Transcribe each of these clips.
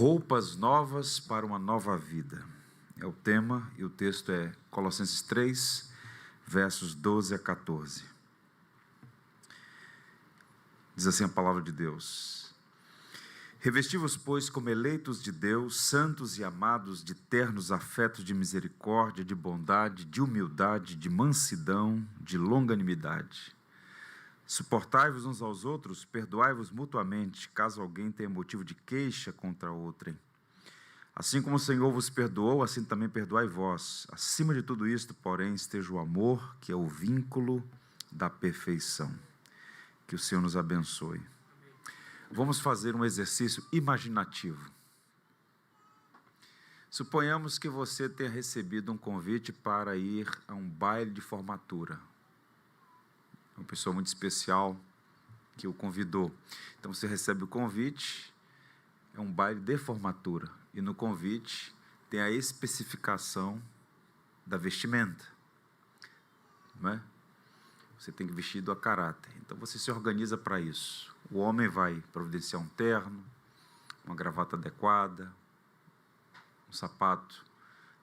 Roupas novas para uma nova vida. É o tema e o texto é Colossenses 3, versos 12 a 14. Diz assim a palavra de Deus: Revesti-vos, pois, como eleitos de Deus, santos e amados, de ternos afetos de misericórdia, de bondade, de humildade, de mansidão, de longanimidade. Suportai-vos uns aos outros, perdoai-vos mutuamente, caso alguém tenha motivo de queixa contra outrem. Assim como o Senhor vos perdoou, assim também perdoai vós. Acima de tudo isto, porém, esteja o amor, que é o vínculo da perfeição. Que o Senhor nos abençoe. Vamos fazer um exercício imaginativo. Suponhamos que você tenha recebido um convite para ir a um baile de formatura. Uma pessoa muito especial que o convidou. Então você recebe o convite, é um baile de formatura. E no convite tem a especificação da vestimenta. Não é? Você tem que vestir a caráter. Então você se organiza para isso. O homem vai providenciar um terno, uma gravata adequada, um sapato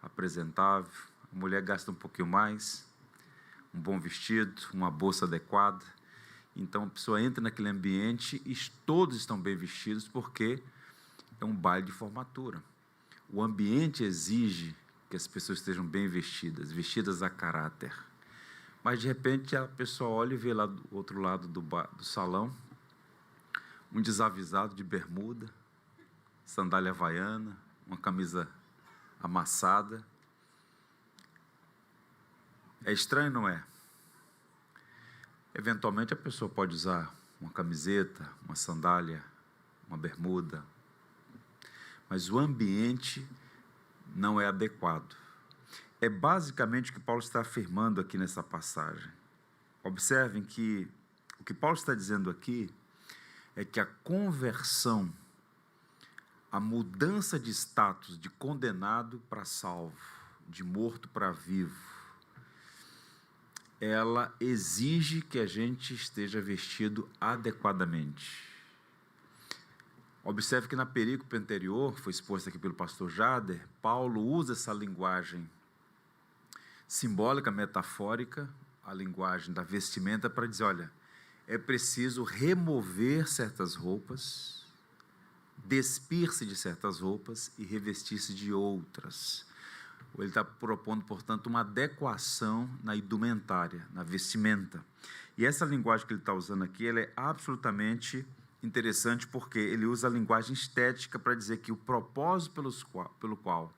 apresentável. A mulher gasta um pouquinho mais, um bom vestido, uma bolsa adequada. Então a pessoa entra naquele ambiente e todos estão bem vestidos porque é um baile de formatura. O ambiente exige que as pessoas estejam bem vestidas, vestidas a caráter. Mas de repente a pessoa olha e vê lá do outro lado do salão um desavisado de bermuda, sandália havaiana, uma camisa amassada. É estranho, não é? Eventualmente a pessoa pode usar uma camiseta, uma sandália, uma bermuda, mas o ambiente não é adequado. É basicamente o que Paulo está afirmando aqui nessa passagem. Observem que o que Paulo está dizendo aqui é que a conversão, a mudança de status de condenado para salvo, de morto para vivo, ela exige que a gente esteja vestido adequadamente. Observe que na perícope anterior, foi exposta aqui pelo pastor Jader, Paulo usa essa linguagem simbólica, metafórica, a linguagem da vestimenta para dizer, olha, é preciso remover certas roupas, despir-se de certas roupas e revestir-se de outras. Ele está propondo, portanto, uma adequação na indumentária, na vestimenta. E essa linguagem que ele está usando aqui, ela é absolutamente interessante porque ele usa a linguagem estética para dizer que o propósito pelo qual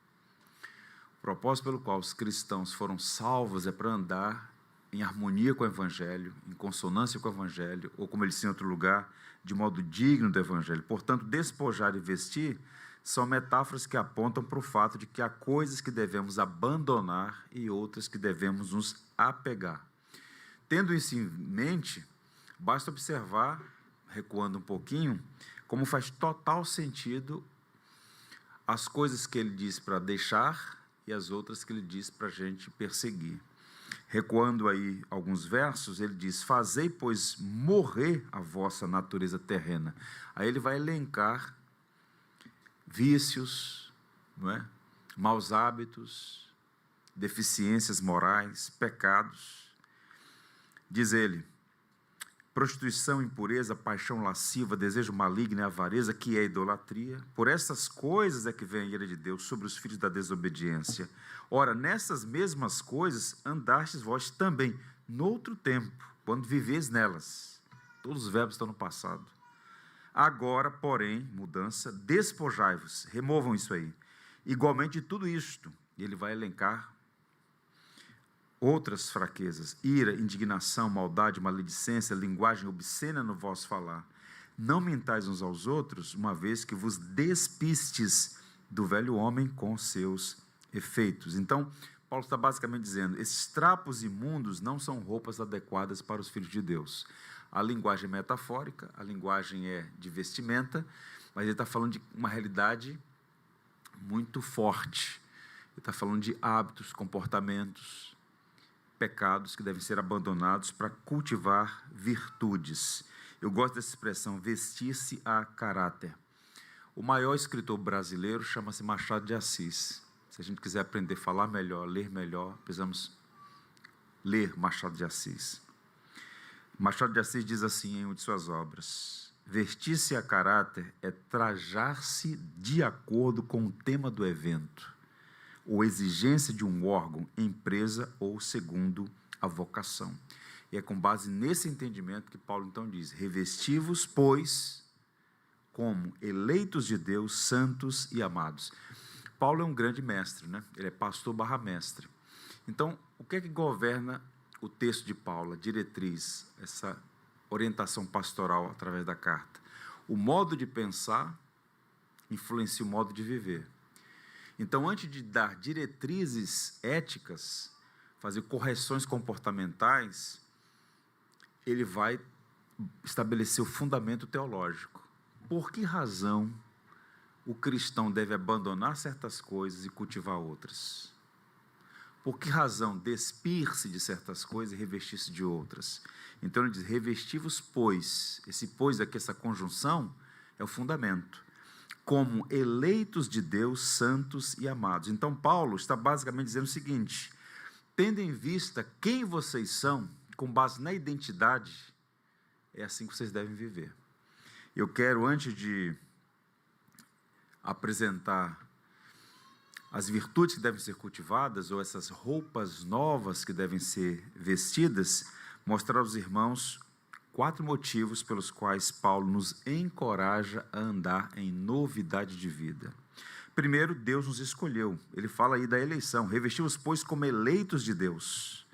os cristãos foram salvos é para andar em harmonia com o Evangelho, em consonância com o Evangelho, ou como ele diz em outro lugar, de modo digno do Evangelho. Portanto, despojar e vestir são metáforas que apontam para o fato de que há coisas que devemos abandonar e outras que devemos nos apegar. Tendo isso em mente, basta observar, recuando um pouquinho, como faz total sentido as coisas que ele diz para deixar e as outras que ele diz para a gente perseguir. Recuando aí alguns versos, ele diz, fazei, pois, morrer a vossa natureza terrena. Aí ele vai elencar vícios, não é? Maus hábitos, deficiências morais, pecados. Diz ele, prostituição, impureza, paixão lasciva, desejo maligno e avareza, que é idolatria. Por essas coisas é que vem a ira de Deus sobre os filhos da desobediência. Ora, nessas mesmas coisas andastes vós também, noutro tempo, quando viveis nelas. Todos os verbos estão no passado. Agora, porém, mudança, despojai-vos, removam isso aí. Igualmente de tudo isto, e ele vai elencar outras fraquezas, ira, indignação, maldade, maledicência, linguagem obscena no vosso falar. Não mentais uns aos outros, uma vez que vos despistes do velho homem com seus efeitos. Então, Paulo está basicamente dizendo, esses trapos imundos não são roupas adequadas para os filhos de Deus. A linguagem é metafórica, a linguagem é de vestimenta, mas ele está falando de uma realidade muito forte. Ele está falando de hábitos, comportamentos, pecados que devem ser abandonados para cultivar virtudes. Eu gosto dessa expressão, vestir-se a caráter. O maior escritor brasileiro chama-se Machado de Assis. Se a gente quiser aprender a falar melhor, ler melhor, precisamos ler Machado de Assis. Machado de Assis diz assim em uma de suas obras: vestir-se a caráter é trajar-se de acordo com o tema do evento, ou exigência de um órgão, empresa ou segundo a vocação. E é com base nesse entendimento que Paulo então diz: revesti-vos, pois, como eleitos de Deus, santos e amados. Paulo é um grande mestre, né? Ele é pastor / mestre. Então, o que é que governa o texto de Paulo, a diretriz, essa orientação pastoral através da carta? O modo de pensar influencia o modo de viver. Então, antes de dar diretrizes éticas, fazer correções comportamentais, ele vai estabelecer o fundamento teológico. Por que razão o cristão deve abandonar certas coisas e cultivar outras? Por que razão despir-se de certas coisas e revestir-se de outras? Então ele diz: revesti-vos, pois. Esse pois aqui, essa conjunção, é o fundamento. Como eleitos de Deus, santos e amados. Então Paulo está basicamente dizendo o seguinte: tendo em vista quem vocês são, com base na identidade, é assim que vocês devem viver. Eu quero, antes de apresentar as virtudes que devem ser cultivadas, ou essas roupas novas que devem ser vestidas, mostrar aos irmãos 4 motivos pelos quais Paulo nos encoraja a andar em novidade de vida. Primeiro, Deus nos escolheu. Ele fala aí da eleição. Revesti-vos, pois, como eleitos de Deus.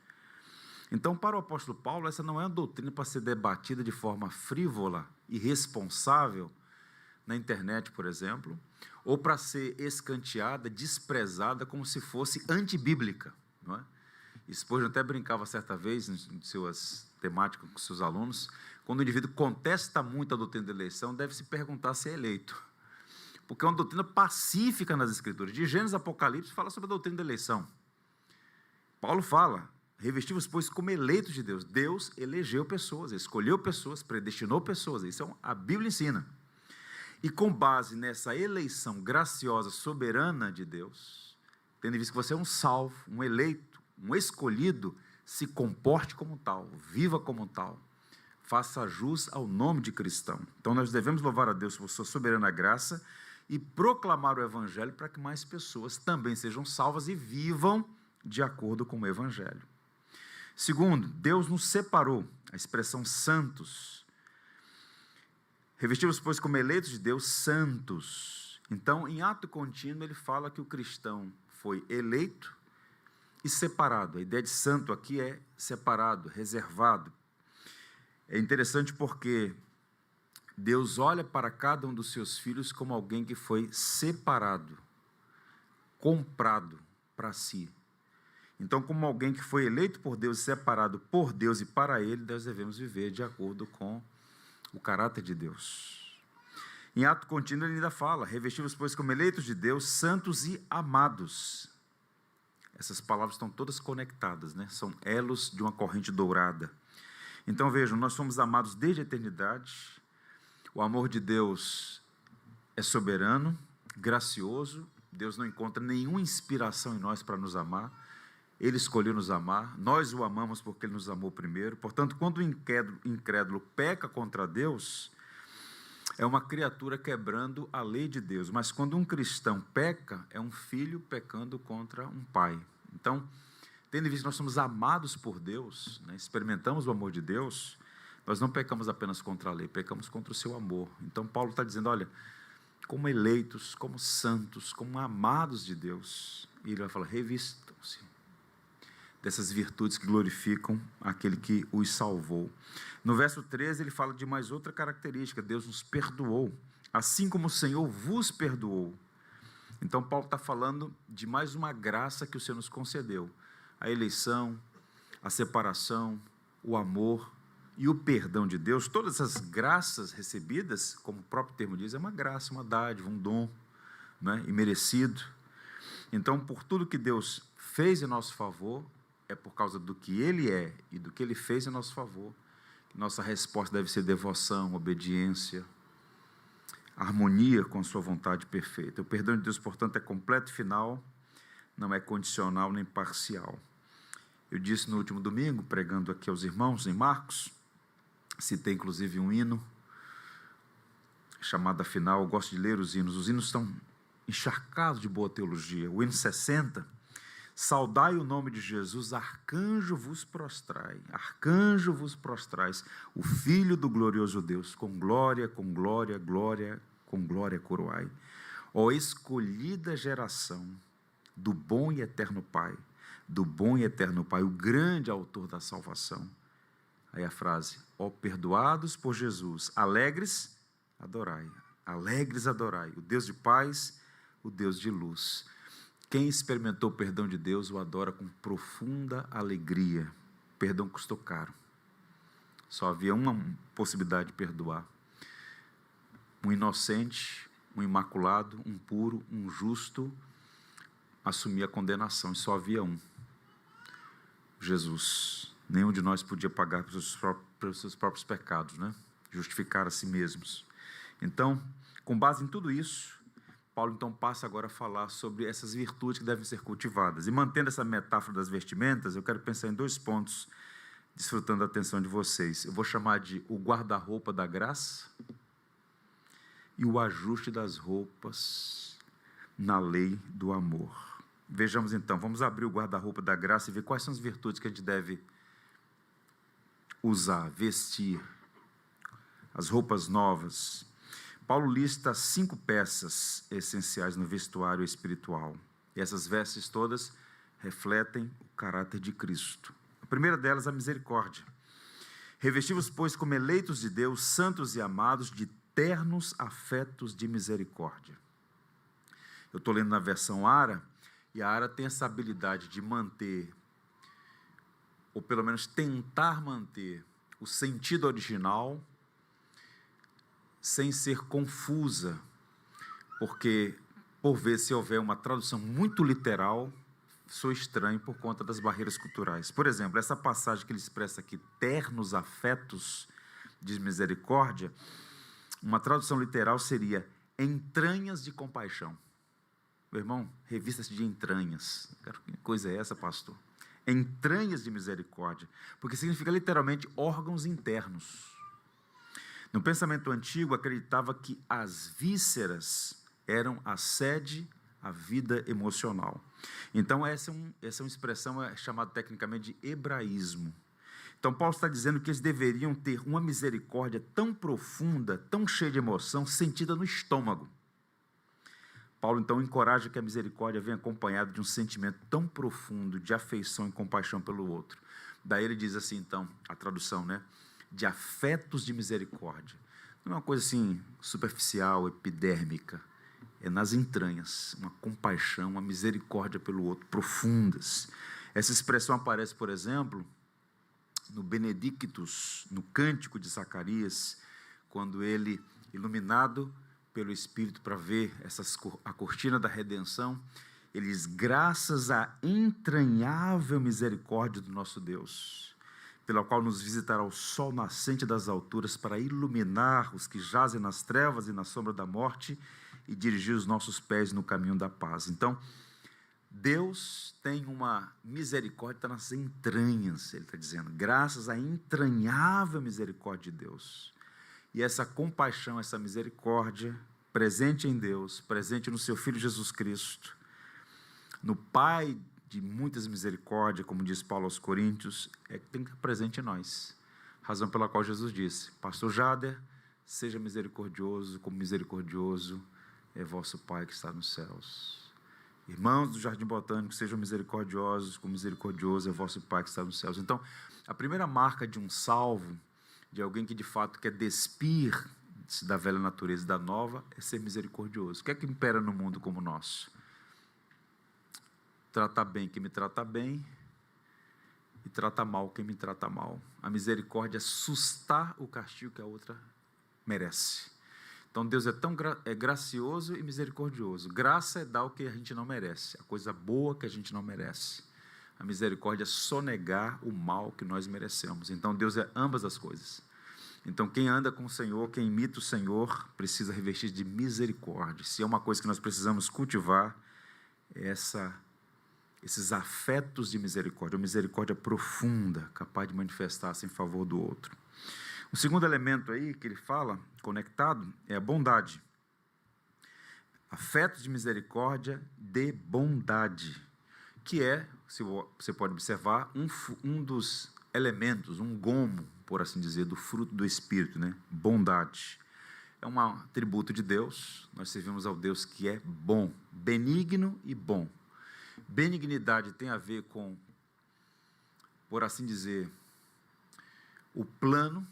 Então, para o apóstolo Paulo, essa não é uma doutrina para ser debatida de forma frívola, irresponsável, na internet, por exemplo, ou para ser escanteada, desprezada, como se fosse antibíblica, não é? Spurgeon até brincava certa vez, em suas temáticas com seus alunos, quando o indivíduo contesta muito a doutrina da eleição, deve se perguntar se é eleito, porque é uma doutrina pacífica nas Escrituras. De Gênesis a Apocalipse fala sobre a doutrina da eleição. Paulo fala: revesti-vos, pois, como eleitos de Deus. Deus elegeu pessoas, escolheu pessoas, predestinou pessoas. Isso a Bíblia ensina. E com base nessa eleição graciosa, soberana de Deus, tendo visto que você é um salvo, um eleito, um escolhido, se comporte como tal, viva como tal, faça jus ao nome de cristão. Então nós devemos louvar a Deus por sua soberana graça e proclamar o Evangelho para que mais pessoas também sejam salvas e vivam de acordo com o Evangelho. Segundo, Deus nos separou, a expressão santos. Revesti-vos, pois, como eleitos de Deus, santos. Então, em ato contínuo, ele fala que o cristão foi eleito e separado. A ideia de santo aqui é separado, reservado. É interessante porque Deus olha para cada um dos seus filhos como alguém que foi separado, comprado para si. Então, como alguém que foi eleito por Deus, separado por Deus e para Ele, nós devemos viver de acordo com o caráter de Deus. Em ato contínuo ele ainda fala: revesti-vos, pois, como eleitos de Deus, santos e amados. Essas palavras estão todas conectadas, né? São elos de uma corrente dourada. Então vejam, nós somos amados desde a eternidade. O amor de Deus é soberano, gracioso. Deus não encontra nenhuma inspiração em nós para nos amar. Ele escolheu nos amar, nós o amamos porque Ele nos amou primeiro. Portanto, quando o incrédulo peca contra Deus, é uma criatura quebrando a lei de Deus. Mas quando um cristão peca, é um filho pecando contra um pai. Então, tendo em vista que nós somos amados por Deus, né, experimentamos o amor de Deus, nós não pecamos apenas contra a lei, pecamos contra o seu amor. Então, Paulo está dizendo: olha, como eleitos, como santos, como amados de Deus. E ele vai falar: revistam-se dessas virtudes que glorificam aquele que os salvou. No verso 13 ele fala de mais outra característica: Deus nos perdoou, assim como o Senhor vos perdoou. Então Paulo está falando de mais uma graça que o Senhor nos concedeu: a eleição, a separação, o amor e o perdão de Deus. Todas essas graças recebidas, como o próprio termo diz, é uma graça, uma dádiva, um dom, né, imerecido. Então, por tudo que Deus fez em nosso favor, é por causa do que Ele é e do que Ele fez em nosso favor, que nossa resposta deve ser devoção, obediência, harmonia com a sua vontade perfeita. O perdão de Deus, portanto, é completo e final, não é condicional nem parcial. Eu disse no último domingo, pregando aqui aos irmãos em Marcos, citei inclusive um hino, chamado Afinal. Eu gosto de ler os hinos estão encharcados de boa teologia. O hino 60, saudai o nome de Jesus, arcanjo vos prostrais, o Filho do glorioso Deus, com glória, coroai. Ó escolhida geração do bom e eterno Pai, o grande autor da salvação. Aí a frase, ó perdoados por Jesus, alegres adorai, o Deus de paz, o Deus de luz. Quem experimentou o perdão de Deus o adora com profunda alegria. Perdão custou caro. Só havia uma possibilidade de perdoar: um inocente, um imaculado, um puro, um justo assumir a condenação, e só havia um: Jesus. Nenhum de nós podia pagar pelos seus próprios pecados, né? Justificar a si mesmos. Então, com base em tudo isso, Paulo então passa agora a falar sobre essas virtudes que devem ser cultivadas. E mantendo essa metáfora das vestimentas, eu quero pensar em 2 pontos, desfrutando da atenção de vocês. Eu vou chamar de o guarda-roupa da graça e o ajuste das roupas na lei do amor. Vejamos então, vamos abrir o guarda-roupa da graça e ver quais são as virtudes que a gente deve usar, vestir, as roupas novas. Paulo lista 5 peças essenciais no vestuário espiritual. E essas vestes todas refletem o caráter de Cristo. A primeira delas, a misericórdia. Revesti-vos, pois, como eleitos de Deus, santos e amados, de ternos afetos de misericórdia. Eu estou lendo na versão ARA, e a ARA tem essa habilidade de manter, ou pelo menos tentar manter, o sentido original, sem ser confusa, porque, por vezes, se houver uma tradução muito literal, sou estranho por conta das barreiras culturais. Por exemplo, essa passagem que ele expressa aqui, ternos afetos de misericórdia, uma tradução literal seria entranhas de compaixão. Meu irmão, revista-se de entranhas. Que coisa é essa, pastor? Entranhas de misericórdia, porque significa literalmente órgãos internos. No pensamento antigo, acreditava que as vísceras eram a sede, a vida emocional. Então, essa é uma expressão chamada tecnicamente de hebraísmo. Então, Paulo está dizendo que eles deveriam ter uma misericórdia tão profunda, tão cheia de emoção, sentida no estômago. Paulo, então, encoraja que a misericórdia venha acompanhada de um sentimento tão profundo de afeição e compaixão pelo outro. Daí ele diz assim, então, a tradução, né? De afetos de misericórdia. Não é uma coisa assim superficial, epidérmica. É nas entranhas, uma compaixão, uma misericórdia pelo outro, profundas. Essa expressão aparece, por exemplo, no Benedictus, no Cântico de Zacarias, quando ele, iluminado pelo Espírito para ver a cortina da redenção, ele diz: graças à entranhável misericórdia do nosso Deus, pela qual nos visitará o sol nascente das alturas para iluminar os que jazem nas trevas e na sombra da morte e dirigir os nossos pés no caminho da paz. Então, Deus tem uma misericórdia, está nas entranhas, ele está dizendo, graças à entranhável misericórdia de Deus. E essa compaixão, essa misericórdia, presente em Deus, presente no seu Filho Jesus Cristo, no Pai de muitas misericórdias, como diz Paulo aos Coríntios, é que tem que estar presente em nós. Razão pela qual Jesus disse: Pastor Jader, seja misericordioso, como misericordioso é vosso Pai que está nos céus. Irmãos do Jardim Botânico, sejam misericordiosos, como misericordioso é vosso Pai que está nos céus. Então, a primeira marca de um salvo, de alguém que de fato quer despir-se da velha natureza e da nova, é ser misericordioso. O que é que impera no mundo como o nosso? Tratar bem quem me trata bem e tratar mal quem me trata mal. A misericórdia é sustar o castigo que a outra merece. Então, Deus é gracioso e misericordioso. Graça é dar o que a gente não merece, a coisa boa que a gente não merece. A misericórdia é sonegar o mal que nós merecemos. Então, Deus é ambas as coisas. Então, quem anda com o Senhor, quem imita o Senhor, precisa revestir de misericórdia. Se é uma coisa que nós precisamos cultivar, é esses afetos de misericórdia, uma misericórdia profunda, capaz de manifestar-se em favor do outro. O segundo elemento aí que ele fala, conectado, é a bondade. Afetos de misericórdia de bondade, que é, se você pode observar, um dos elementos, um gomo, por assim dizer, do fruto do Espírito, né? Bondade. É um atributo de Deus, nós servimos ao Deus que é bom, benigno e bom. Benignidade tem a ver com, por assim dizer, o plano,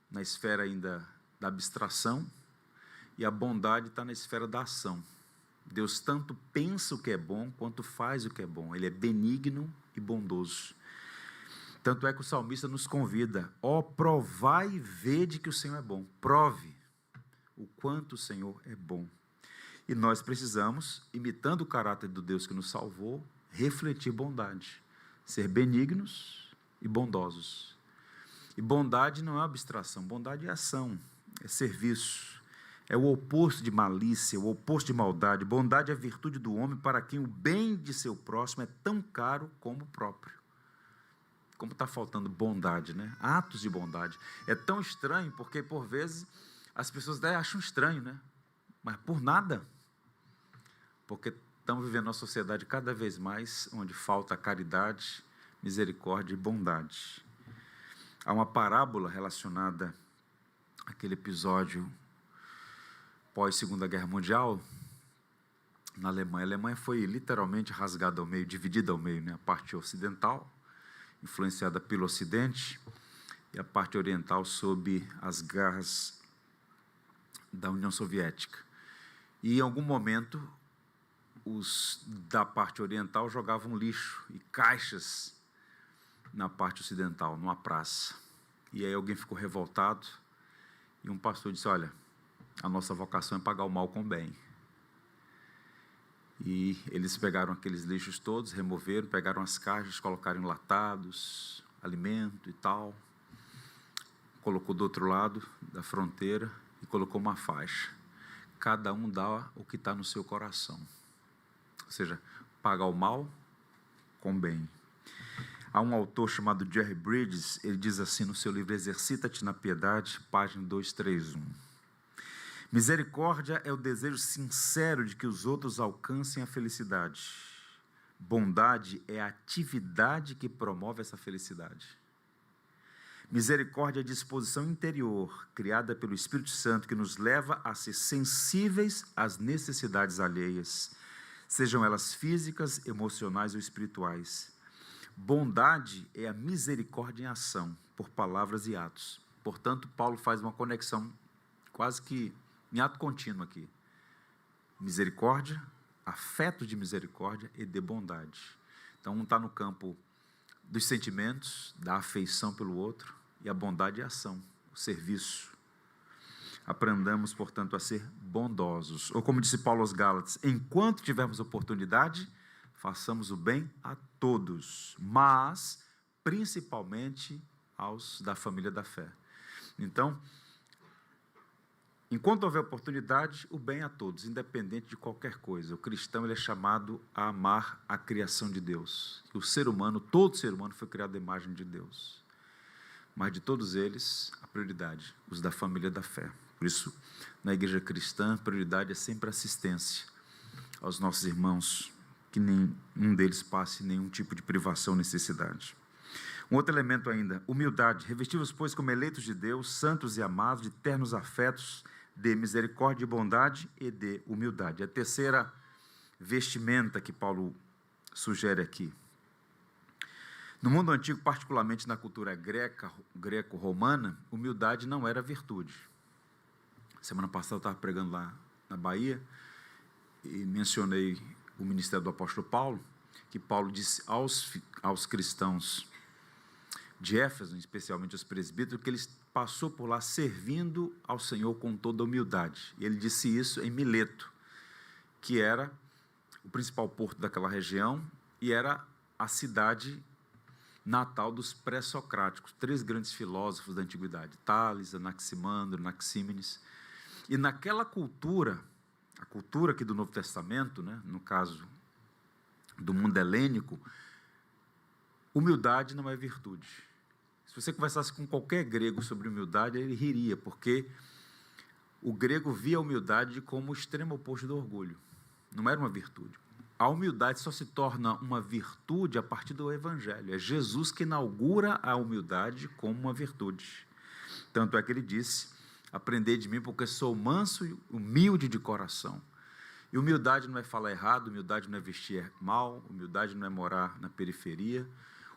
na esfera ainda da abstração, e a bondade está na esfera da ação. Deus tanto pensa o que é bom, quanto faz o que é bom. Ele é benigno e bondoso. Tanto é que o salmista nos convida: ó, provai e vede que o Senhor é bom. Prove o quanto o Senhor é bom. E nós precisamos, imitando o caráter do Deus que nos salvou, refletir bondade. Ser benignos e bondosos. E bondade não é abstração, bondade é ação, é serviço. É o oposto de malícia, o oposto de maldade. Bondade é a virtude do homem para quem o bem de seu próximo é tão caro como o próprio. Como está faltando bondade, né? Atos de bondade. É tão estranho, porque por vezes as pessoas até acham estranho, né? Mas por nada. Porque estamos vivendo uma sociedade cada vez mais onde falta caridade, misericórdia e bondade. Há uma parábola relacionada àquele episódio pós-Segunda Guerra Mundial, na Alemanha. A Alemanha foi literalmente rasgada ao meio, dividida ao meio, né? A parte ocidental, influenciada pelo Ocidente, e a parte oriental sob as garras da União Soviética. E em algum momento, os da parte oriental jogavam lixo e caixas na parte ocidental, numa praça. E aí alguém ficou revoltado, e um pastor disse: olha, a nossa vocação é pagar o mal com o bem. E eles pegaram aqueles lixos todos, removeram, pegaram as caixas, colocaram enlatados, alimento e tal, colocou do outro lado da fronteira e colocou uma faixa. Cada um dá o que está no seu coração. Ou seja, pagar o mal com o bem. Há um autor chamado Jerry Bridges, ele diz assim no seu livro Exercita-te na Piedade, página 231. Misericórdia é o desejo sincero de que os outros alcancem a felicidade. Bondade é a atividade que promove essa felicidade. Misericórdia é a disposição interior, criada pelo Espírito Santo, que nos leva a ser sensíveis às necessidades alheias, sejam elas físicas, emocionais ou espirituais. Bondade é a misericórdia em ação, por palavras e atos. Portanto, Paulo faz uma conexão quase que em ato contínuo aqui. Misericórdia, afeto de misericórdia e de bondade. Então, um está no campo dos sentimentos, da afeição pelo outro, e a bondade é a ação, o serviço. Aprendamos, portanto, a ser bondosos. Ou como disse Paulo aos Gálatas, enquanto tivermos oportunidade, façamos o bem a todos, mas principalmente aos da família da fé. Então, enquanto houver oportunidade, o bem a todos, independente de qualquer coisa. O cristão ele é chamado a amar a criação de Deus. O ser humano, todo ser humano foi criado à imagem de Deus. Mas de todos eles, a prioridade, os da família da fé. Por isso, na igreja cristã, a prioridade é sempre assistência aos nossos irmãos, que nenhum deles passe nenhum tipo de privação ou necessidade. Um outro elemento ainda, humildade. Revesti-vos, pois, como eleitos de Deus, santos e amados, de ternos afetos, de misericórdia e bondade e de humildade. A terceira vestimenta que Paulo sugere aqui. No mundo antigo, particularmente na cultura greco-romana, humildade não era virtude. Semana passada eu estava pregando lá na Bahia e mencionei o ministério do apóstolo Paulo, que Paulo disse aos cristãos de Éfeso, especialmente os presbíteros, que ele passou por lá servindo ao Senhor com toda humildade. E ele disse isso em Mileto, que era o principal porto daquela região e era a cidade natal dos pré-socráticos, 3 grandes filósofos da antiguidade, Tales, Anaximandro, Anaxímenes. E naquela cultura, a cultura aqui do Novo Testamento, né, no caso do mundo helênico, humildade não é virtude. Se você conversasse com qualquer grego sobre humildade, ele riria, porque o grego via a humildade como o extremo oposto do orgulho. Não era uma virtude. A humildade só se torna uma virtude a partir do Evangelho. É Jesus que inaugura a humildade como uma virtude. Tanto é que ele disse: aprendei de mim, porque sou manso e humilde de coração. E humildade não é falar errado, humildade não é vestir mal, humildade não é morar na periferia.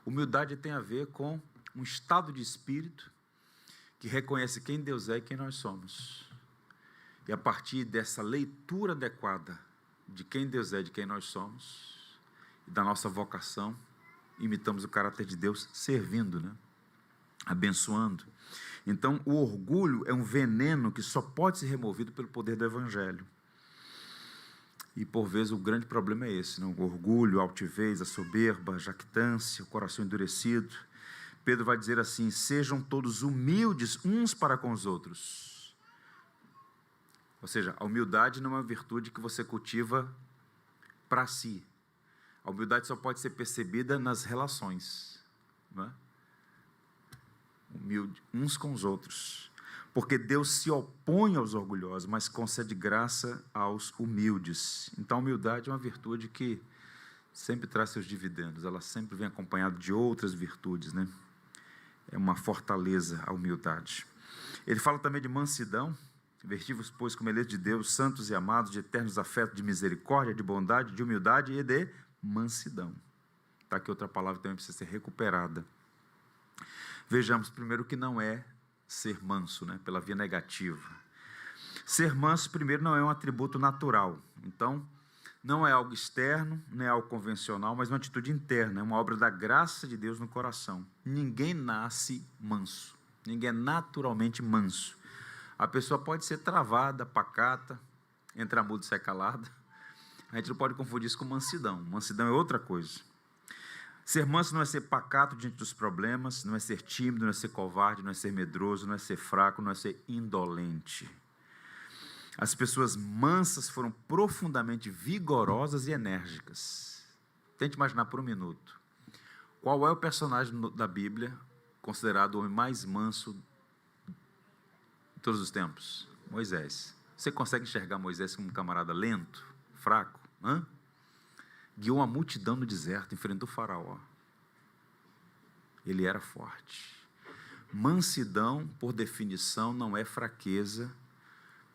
Humildade tem a ver com um estado de espírito que reconhece quem Deus é e quem nós somos. E a partir dessa leitura adequada de quem Deus é e de quem nós somos, e da nossa vocação, imitamos o caráter de Deus servindo, né? Abençoando. Então, o orgulho é um veneno que só pode ser removido pelo poder do Evangelho. E, por vezes, o grande problema é esse, não? O orgulho, a altivez, a soberba, a jactância, o coração endurecido. Pedro vai dizer assim: sejam todos humildes uns para com os outros. Ou seja, a humildade não é uma virtude que você cultiva para si. A humildade só pode ser percebida nas relações, não é? Humilde uns com os outros. Porque Deus se opõe aos orgulhosos, mas concede graça aos humildes. Então, a humildade é uma virtude que sempre traz seus dividendos. Ela sempre vem acompanhada de outras virtudes, né? É uma fortaleza a humildade. Ele fala também de mansidão. Vestivos, pois, como eleitos de Deus, santos e amados, de eternos afetos, de misericórdia, de bondade, de humildade e de mansidão. Está aqui outra palavra que também precisa ser recuperada. Vejamos primeiro o que não é ser manso, né? Pela via negativa. Ser manso, primeiro, não é um atributo natural. Então, não é algo externo, não é algo convencional, mas uma atitude interna, é uma obra da graça de Deus no coração. Ninguém nasce manso, ninguém é naturalmente manso. A pessoa pode ser travada, pacata, entra mudo e sai calada. A gente não pode confundir isso com mansidão. Mansidão é outra coisa. Ser manso não é ser pacato diante dos problemas, não é ser tímido, não é ser covarde, não é ser medroso, não é ser fraco, não é ser indolente. As pessoas mansas foram profundamente vigorosas e enérgicas. Tente imaginar por um minuto. Qual é o personagem da Bíblia considerado o homem mais manso de todos os tempos? Moisés. Você consegue enxergar Moisés como um camarada lento, fraco? Guiou uma multidão no deserto, enfrentou o faraó. Ele era forte. Mansidão, por definição, não é fraqueza,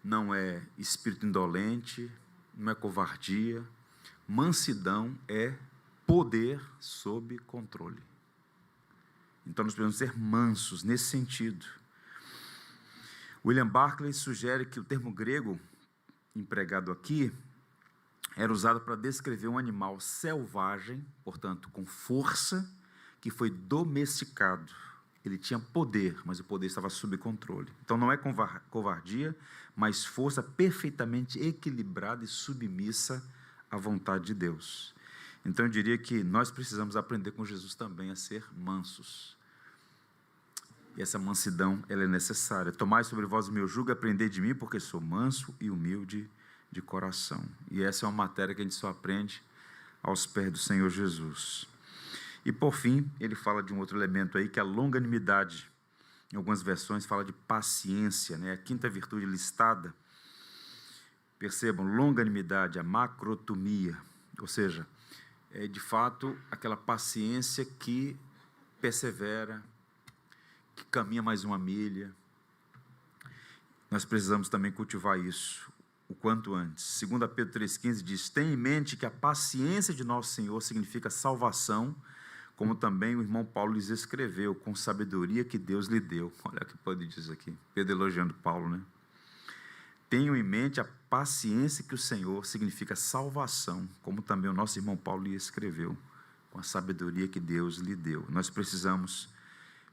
não é espírito indolente, não é covardia. Mansidão é poder sob controle. Então, nós precisamos ser mansos nesse sentido. William Barclay sugere que o termo grego empregado aqui era usado para descrever um animal selvagem, portanto, com força, que foi domesticado. Ele tinha poder, mas o poder estava sob controle. Então, não é covardia, mas força perfeitamente equilibrada e submissa à vontade de Deus. Então, eu diria que nós precisamos aprender com Jesus também a ser mansos. E essa mansidão, ela é necessária. Tomai sobre vós o meu jugo e aprendei de mim, porque sou manso e humilde de coração. E essa é uma matéria que a gente só aprende aos pés do Senhor Jesus. E, por fim, ele fala de um outro elemento aí, que é a longanimidade. Em algumas versões fala de paciência, né? A quinta virtude listada. Percebam, longanimidade, a macrotomia. Ou seja, é de fato aquela paciência que persevera, que caminha mais uma milha. Nós precisamos também cultivar isso o quanto antes. 2 Pedro 3,15 diz: tem em mente que a paciência de nosso Senhor significa salvação, como também o irmão Paulo lhes escreveu, com sabedoria que Deus lhe deu. Olha o que Pedro diz aqui, Pedro elogiando Paulo, né? Tenham em mente a paciência que o Senhor significa salvação, como também o nosso irmão Paulo lhe escreveu, com a sabedoria que Deus lhe deu. Nós precisamos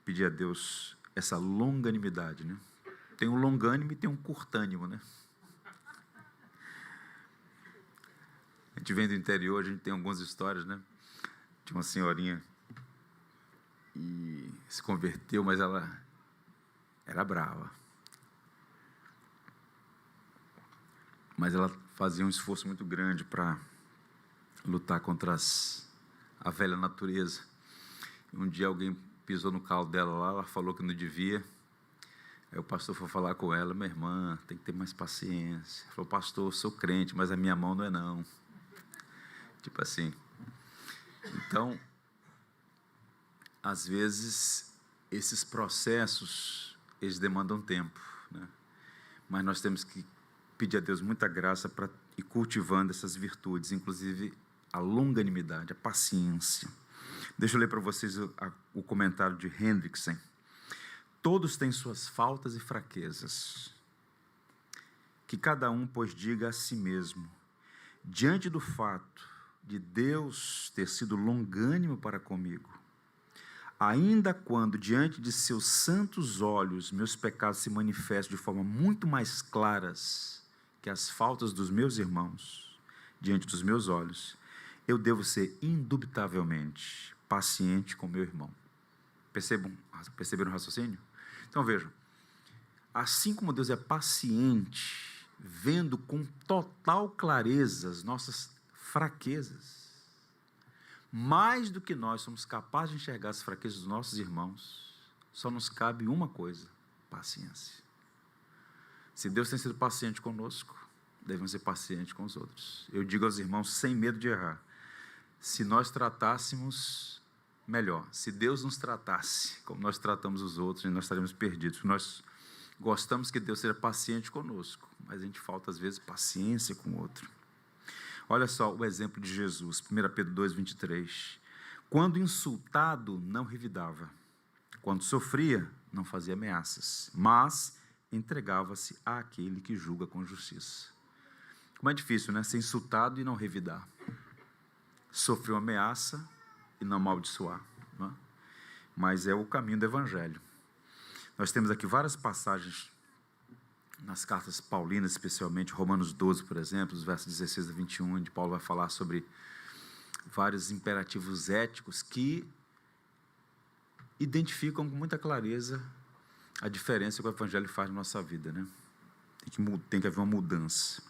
pedir a Deus essa longanimidade, né? Tem um longânimo e tem um curtânimo, né? A gente vem do interior, a gente tem algumas histórias, né? De uma senhorinha e se converteu, mas ela era brava. Mas ela fazia um esforço muito grande para lutar contra a velha natureza. Um dia alguém pisou no calo dela lá, ela falou que não devia. Aí o pastor foi falar com ela: minha irmã, tem que ter mais paciência. Ela falou: pastor, eu sou crente, mas a minha mão não é não. Tipo assim. Então, às vezes, esses processos, eles demandam tempo, né? Mas nós temos que pedir a Deus muita graça para ir cultivando essas virtudes, inclusive a longanimidade, a paciência. Deixa eu ler para vocês o comentário de Hendrickson. Todos têm suas faltas e fraquezas. Que cada um, pois, diga a si mesmo: diante do fato de Deus ter sido longânimo para comigo, ainda quando diante de seus santos olhos meus pecados se manifestam de forma muito mais claras que as faltas dos meus irmãos, diante dos meus olhos, eu devo ser indubitavelmente paciente com meu irmão. Perceberam o raciocínio? Então vejam, assim como Deus é paciente, vendo com total clareza as nossas fraquezas, mais do que nós somos capazes de enxergar as fraquezas dos nossos irmãos, só nos cabe uma coisa: paciência. Se Deus tem sido paciente conosco, devemos ser pacientes com os outros. Eu digo aos irmãos, sem medo de errar, se nós tratássemos melhor, se Deus nos tratasse como nós tratamos os outros, nós estaríamos perdidos. Nós gostamos que Deus seja paciente conosco, mas a gente falta às vezes paciência com o outro. Olha só o exemplo de Jesus, 1 Pedro 2,23. Quando insultado, não revidava. Quando sofria, não fazia ameaças, mas entregava-se àquele que julga com justiça. Como é difícil, né? Ser insultado e não revidar. Sofrer uma ameaça e não amaldiçoar, não é? Mas é o caminho do Evangelho. Nós temos aqui várias passagens nas cartas paulinas, especialmente Romanos 12, por exemplo, os versos 16 a 21, onde Paulo vai falar sobre vários imperativos éticos que identificam com muita clareza a diferença que o Evangelho faz na nossa vida, né? Tem que haver uma mudança.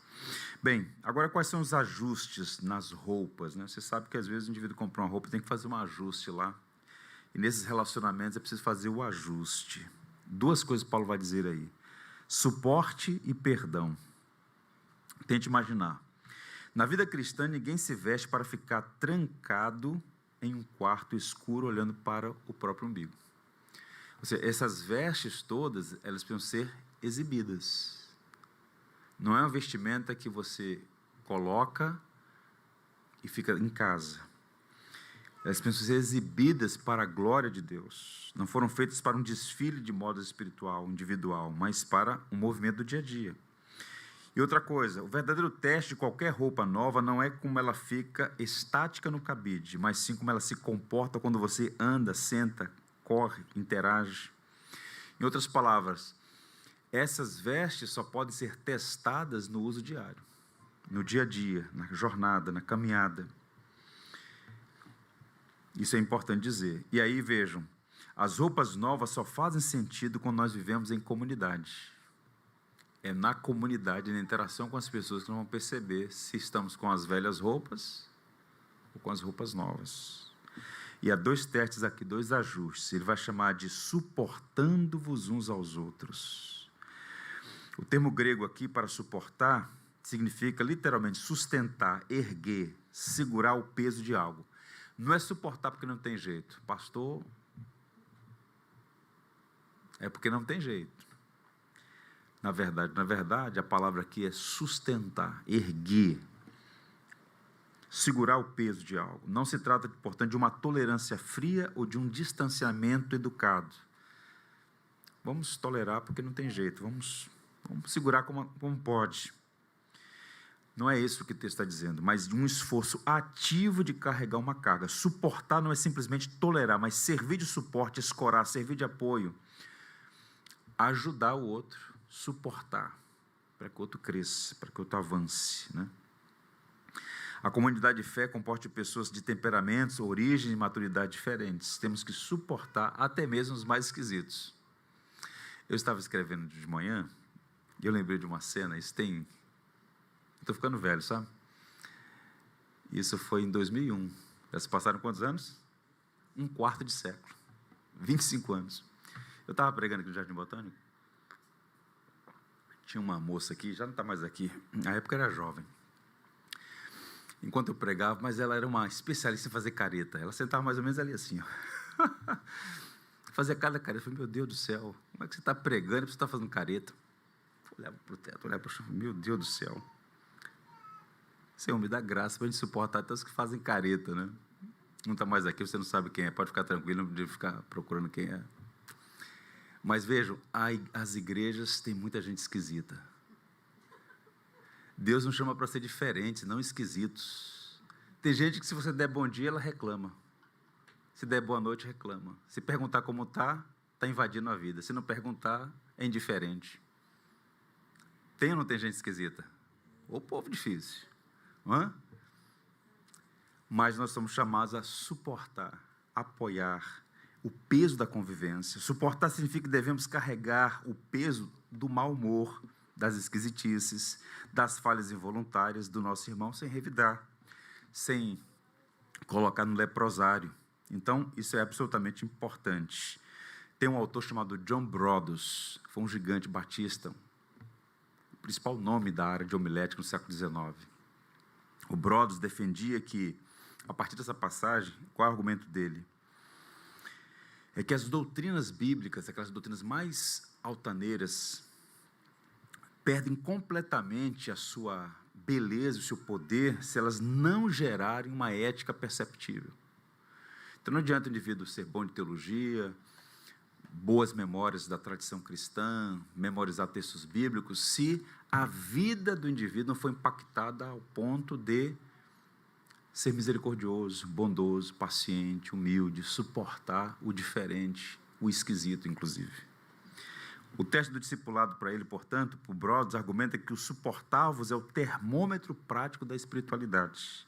Bem, agora quais são os ajustes nas roupas, né? Você sabe que às vezes o indivíduo compra uma roupa, tem que fazer um ajuste lá. E nesses relacionamentos é preciso fazer o ajuste. Duas coisas Paulo vai dizer aí: suporte e perdão. Tente imaginar. Na vida cristã, ninguém se veste para ficar trancado em um quarto escuro olhando para o próprio umbigo. Ou seja, essas vestes todas, elas precisam ser exibidas. Não é uma vestimenta que você coloca e fica em casa. Elas precisam ser exibidas para a glória de Deus. Não foram feitas para um desfile de moda espiritual, individual, mas para um movimento do dia a dia. E outra coisa, o verdadeiro teste de qualquer roupa nova não é como ela fica estática no cabide, mas sim como ela se comporta quando você anda, senta, corre, interage. Em outras palavras, essas vestes só podem ser testadas no uso diário, no dia a dia, na jornada, na caminhada. Isso é importante dizer. E aí, vejam, as roupas novas só fazem sentido quando nós vivemos em comunidade. É na comunidade, na interação com as pessoas, que nós vamos perceber se estamos com as velhas roupas ou com as roupas novas. E há dois testes aqui, dois ajustes. Ele vai chamar de suportando-vos uns aos outros. O termo grego aqui para suportar significa literalmente sustentar, erguer, segurar o peso de algo. Não é suportar porque não tem jeito. Pastor, é porque não tem jeito. Na verdade, a palavra aqui é sustentar, erguer, segurar o peso de algo. Não se trata, portanto, de uma tolerância fria ou de um distanciamento educado. Vamos tolerar porque não tem jeito, vamos segurar como pode. Não é isso que o texto está dizendo, mas de um esforço ativo de carregar uma carga. Suportar não é simplesmente tolerar, mas servir de suporte, escorar, servir de apoio. Ajudar o outro, suportar, para que o outro cresça, para que o outro avance, né? A comunidade de fé comporta pessoas de temperamentos, origem e maturidade diferentes. Temos que suportar até mesmo os mais esquisitos. Eu estava escrevendo de manhã e eu lembrei de uma cena, estou ficando velho, sabe? Isso foi em 2001. Já se passaram quantos anos? Um quarto de século. 25 anos. Eu estava pregando aqui no Jardim Botânico. Tinha uma moça aqui, já não está mais aqui. Na época era jovem. Enquanto eu pregava, mas ela era uma especialista em fazer careta. Ela sentava mais ou menos ali assim, ó. Fazia cada careta. Eu falei, meu Deus do céu, como é que você está pregando e você está fazendo careta? Eu olhava para o teto, olhava para o chão, meu Deus do céu. Senhor, me dá graça para a gente suportar até os que fazem careta, né? Não está mais aqui, você não sabe quem é, pode ficar tranquilo, não precisa ficar procurando quem é. Mas vejam, as igrejas têm muita gente esquisita. Deus nos chama para ser diferentes, não esquisitos. Tem gente que se você der bom dia, ela reclama. Se der boa noite, reclama. Se perguntar como está invadindo a vida. Se não perguntar, é indiferente. Tem ou não tem gente esquisita? Ô povo difícil. Hã? Mas nós somos chamados a suportar, apoiar o peso da convivência. Suportar significa que devemos carregar o peso do mau humor, das esquisitices, das falhas involuntárias do nosso irmão sem revidar, sem colocar no leprosário. Então, isso é absolutamente importante. Tem um autor chamado John Broadus, foi um gigante batista, o principal nome da área de homilética no século XIX. O Broadus defendia que, a partir dessa passagem, qual é o argumento dele? É que as doutrinas bíblicas, aquelas doutrinas mais altaneiras, perdem completamente a sua beleza, o seu poder, se elas não gerarem uma ética perceptível. Então, não adianta o indivíduo ser bom de teologia, boas memórias da tradição cristã, memorizar textos bíblicos, se a vida do indivíduo não for impactada ao ponto de ser misericordioso, bondoso, paciente, humilde, suportar o diferente, o esquisito, inclusive. O teste do discipulado para ele, portanto, para o Broadus, argumenta que o suportar-vos é o termômetro prático da espiritualidade.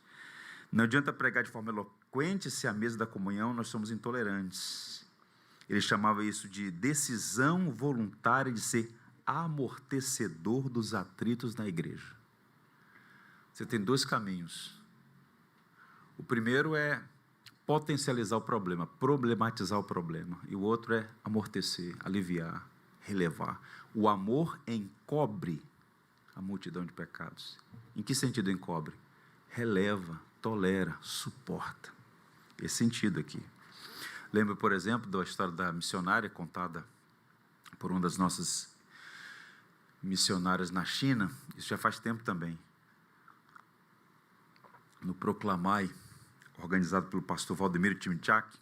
Não adianta pregar de forma eloquente se à mesa da comunhão nós somos intolerantes. Ele chamava isso de decisão voluntária de ser amortecedor dos atritos na igreja. Você tem dois caminhos. O primeiro é potencializar o problema, problematizar o problema. E o outro é amortecer, aliviar, relevar. O amor encobre a multidão de pecados. Em que sentido encobre? Releva, tolera, suporta. Esse sentido aqui. Lembro, por exemplo, da história da missionária contada por uma das nossas missionárias na China. Isso já faz tempo também. No Proclamai, organizado pelo pastor Valdemiro Timchak,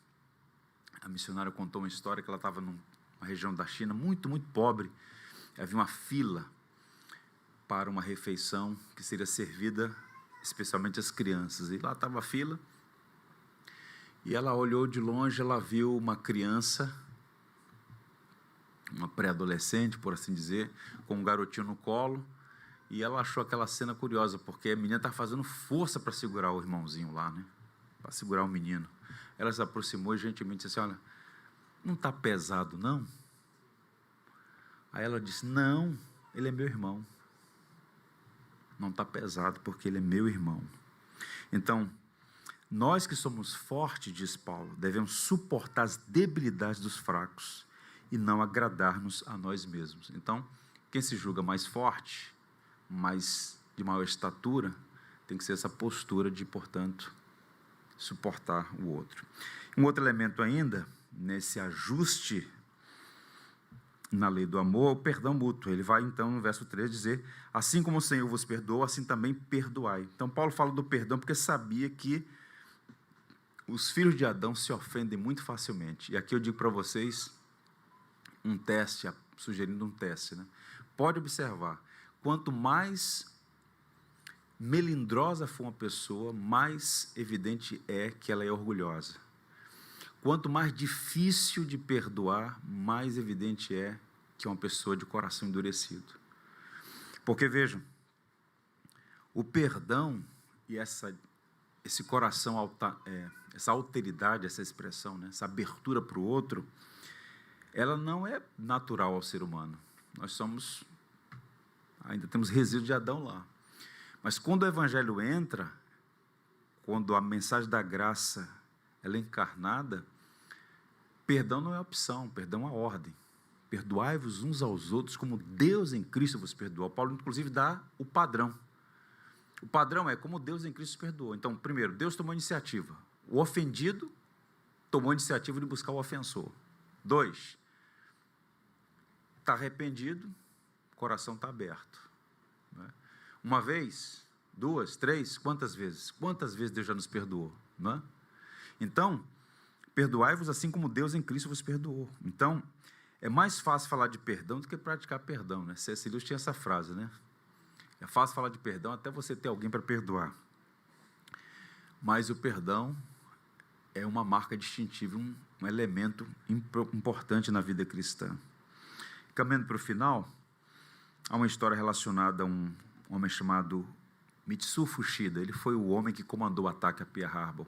a missionária contou uma história que ela estava numa região da China muito, muito pobre. Havia uma fila para uma refeição que seria servida especialmente às crianças. E lá estava a fila. E ela olhou de longe, ela viu uma criança, uma pré-adolescente, por assim dizer, com um garotinho no colo. E ela achou aquela cena curiosa, porque a menina estava fazendo força para segurar o irmãozinho lá, né? Para segurar o menino. Ela se aproximou e gentilmente disse assim, olha, não está pesado, não? Aí ela disse, não, ele é meu irmão. Não está pesado, porque ele é meu irmão. Então, nós que somos fortes, diz Paulo, devemos suportar as debilidades dos fracos e não agradar-nos a nós mesmos. Então, quem se julga mais forte, mais de maior estatura, tem que ser essa postura de, portanto, suportar o outro. Um outro elemento ainda, nesse ajuste na lei do amor, é o perdão mútuo. Ele vai, então, no verso 3, dizer, assim como o Senhor vos perdoa, assim também perdoai. Então, Paulo fala do perdão porque sabia que os filhos de Adão se ofendem muito facilmente. E aqui eu digo para vocês um teste, sugerindo um teste, né? Pode observar, quanto mais melindrosa for uma pessoa, mais evidente é que ela é orgulhosa. Quanto mais difícil de perdoar, mais evidente é que é uma pessoa de coração endurecido. Porque, vejam, o perdão e essa esse coração, essa alteridade, essa expressão, né? Essa abertura para o outro, ela não é natural ao ser humano. Nós ainda temos resíduos de Adão lá. Mas quando o Evangelho entra, quando a mensagem da graça ela é encarnada, perdão não é opção, perdão é uma ordem. Perdoai-vos uns aos outros como Deus em Cristo vos perdoou. Paulo, inclusive, dá o padrão. O padrão é como Deus em Cristo perdoou. Então, primeiro, Deus tomou iniciativa. O ofendido tomou a iniciativa de buscar o ofensor. 2, está arrependido, o coração está aberto. Não é? Uma vez, 2, 3, quantas vezes? Quantas vezes Deus já nos perdoou? Não é? Então, perdoai-vos assim como Deus em Cristo vos perdoou. Então, é mais fácil falar de perdão do que praticar perdão, né? C.S. Lewis tinha essa frase, né? É fácil falar de perdão até você ter alguém para perdoar. Mas o perdão é uma marca distintiva, um elemento importante na vida cristã. Caminhando para o final, há uma história relacionada a um homem chamado Mitsuo Fuchida. Ele foi o homem que comandou o ataque a Pearl Harbor.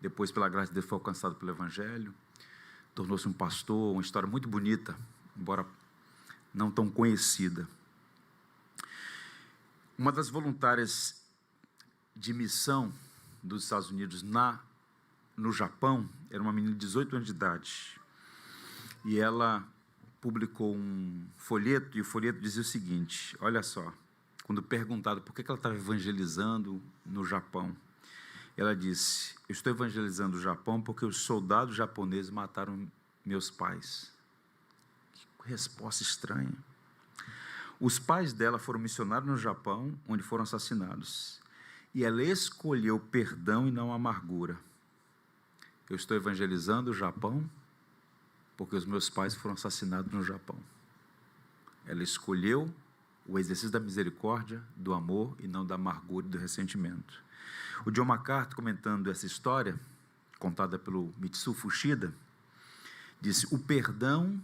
Depois, pela graça de Deus, foi alcançado pelo Evangelho, tornou-se um pastor, uma história muito bonita, embora não tão conhecida. Uma das voluntárias de missão dos Estados Unidos no Japão era uma menina de 18 anos de idade. E ela publicou um folheto, e o folheto dizia o seguinte, olha só, quando perguntado por que ela estava evangelizando no Japão, ela disse, eu estou evangelizando o Japão porque os soldados japoneses mataram meus pais. Que resposta estranha. Os pais dela foram missionários no Japão, onde foram assassinados. E ela escolheu perdão e não amargura. Eu estou evangelizando o Japão porque os meus pais foram assassinados no Japão. Ela escolheu o exercício da misericórdia, do amor e não da amargura e do ressentimento. O John MacArthur, comentando essa história, contada pelo Mitsuo Fuchida, disse, o perdão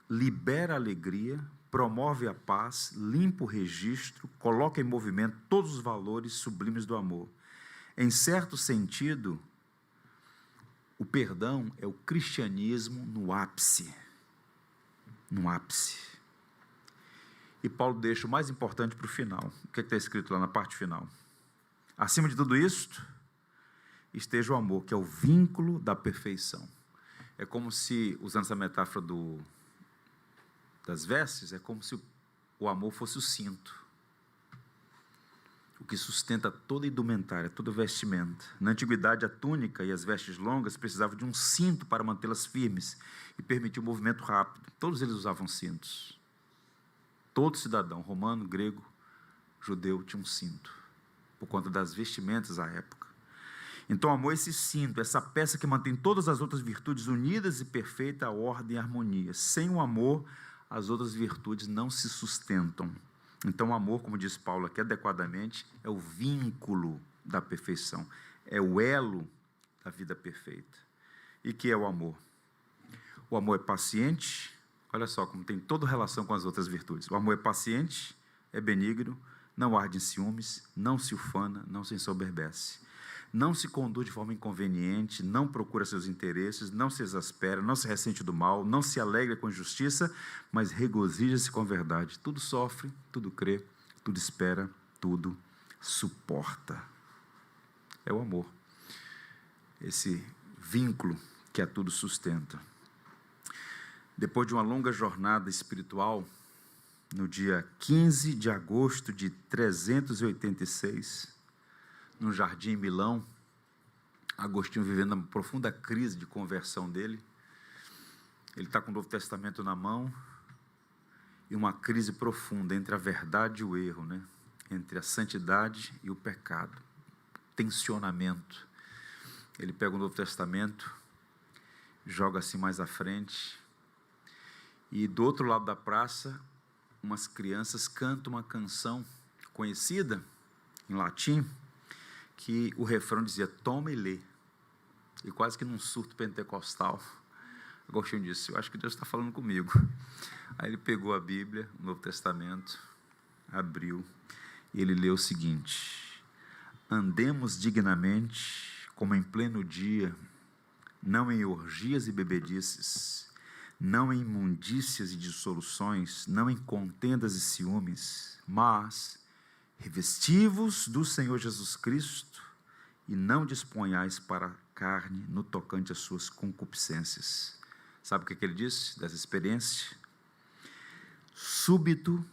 libera a alegria, promove a paz, limpa o registro, coloca em movimento todos os valores sublimes do amor. Em certo sentido, o perdão é o cristianismo no ápice. No ápice. E Paulo deixa o mais importante para o final. O que está escrito lá na parte final? Acima de tudo isto, esteja o amor, que é o vínculo da perfeição. É como se, usando essa metáfora das vestes, é como se o amor fosse o cinto, o que sustenta toda a indumentária, toda a vestimenta. Na antiguidade, a túnica e as vestes longas precisavam de um cinto para mantê-las firmes e permitir o movimento rápido. Todos eles usavam cintos. Todo cidadão, romano, grego, judeu, tinha um cinto, por conta das vestimentas à época. Então, o amor é esse cinto, essa peça que mantém todas as outras virtudes unidas e perfeita ordem e harmonia. Sem o amor, as outras virtudes não se sustentam. Então, o amor, como diz Paulo aqui adequadamente, é o vínculo da perfeição, é o elo da vida perfeita. E que é o amor? O amor é paciente, olha só como tem toda relação com as outras virtudes. O amor é paciente, é benigno, não arde em ciúmes, não se ufana, não se ensoberbece. Não se conduz de forma inconveniente, não procura seus interesses, não se exaspera, não se ressente do mal, não se alegra com injustiça, mas regozija-se com a verdade. Tudo sofre, tudo crê, tudo espera, tudo suporta. É o amor. Esse vínculo que a tudo sustenta. Depois de uma longa jornada espiritual, no dia 15 de agosto de 386, no jardim em Milão, Agostinho vivendo uma profunda crise de conversão dele. Ele está com o Novo Testamento na mão e uma crise profunda entre a verdade e o erro, né? Entre a santidade e o pecado. Tensionamento. Ele pega o Novo Testamento, joga assim mais à frente e do outro lado da praça, umas crianças cantam uma canção conhecida em latim, que o refrão dizia, toma e lê. E quase que num surto pentecostal, Agostinho disse, eu acho que Deus está falando comigo. Aí ele pegou a Bíblia, o Novo Testamento, abriu, e ele leu o seguinte, andemos dignamente, como em pleno dia, não em orgias e bebedices, não em imundícias e dissoluções, não em contendas e ciúmes, mas revesti-vos do Senhor Jesus Cristo e não disponhais para a carne no tocante às suas concupiscências. Sabe o que ele disse dessa experiência? Súbito,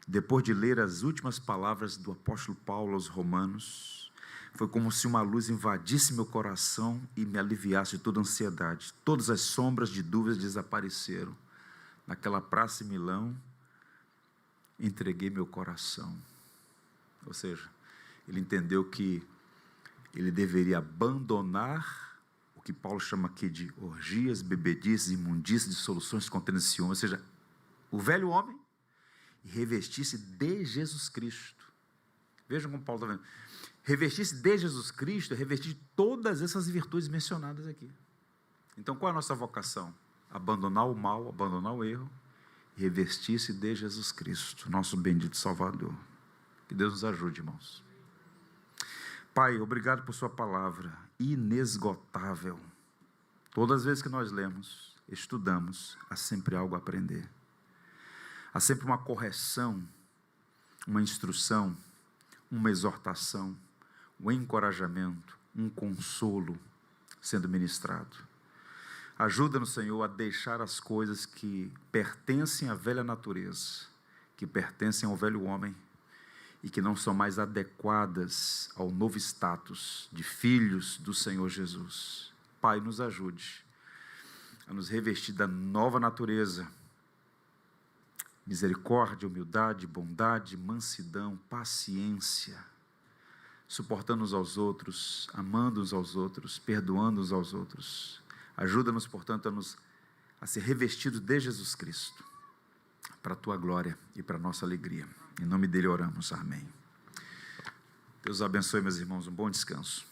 depois de ler as últimas palavras do apóstolo Paulo aos Romanos, foi como se uma luz invadisse meu coração e me aliviasse de toda ansiedade. Todas as sombras de dúvidas desapareceram. Naquela praça em Milão, entreguei meu coração. Ou seja, ele entendeu que ele deveria abandonar o que Paulo chama aqui de orgias, bebedices, imundícias, dissoluções, contendo ciúme, ou seja, o velho homem, e revestir-se de Jesus Cristo. Vejam como Paulo está vendo. Revestir-se de Jesus Cristo é revestir de todas essas virtudes mencionadas aqui. Então, qual é a nossa vocação? Abandonar o mal, abandonar o erro, e revestir-se de Jesus Cristo, nosso bendito Salvador. Que Deus nos ajude, irmãos. Pai, obrigado por sua palavra inesgotável. Todas as vezes que nós lemos, estudamos, há sempre algo a aprender. Há sempre uma correção, uma instrução, uma exortação, um encorajamento, um consolo sendo ministrado. Ajuda-nos, Senhor, a deixar as coisas que pertencem à velha natureza, que pertencem ao velho homem, e que não são mais adequadas ao novo status de filhos do Senhor Jesus. Pai, nos ajude a nos revestir da nova natureza, misericórdia, humildade, bondade, mansidão, paciência, suportando uns aos outros, amando uns aos outros, perdoando uns aos outros. Ajuda-nos, portanto, a ser revestidos de Jesus Cristo, para a tua glória e para a nossa alegria. Em nome dele oramos, amém. Deus abençoe, meus irmãos, um bom descanso.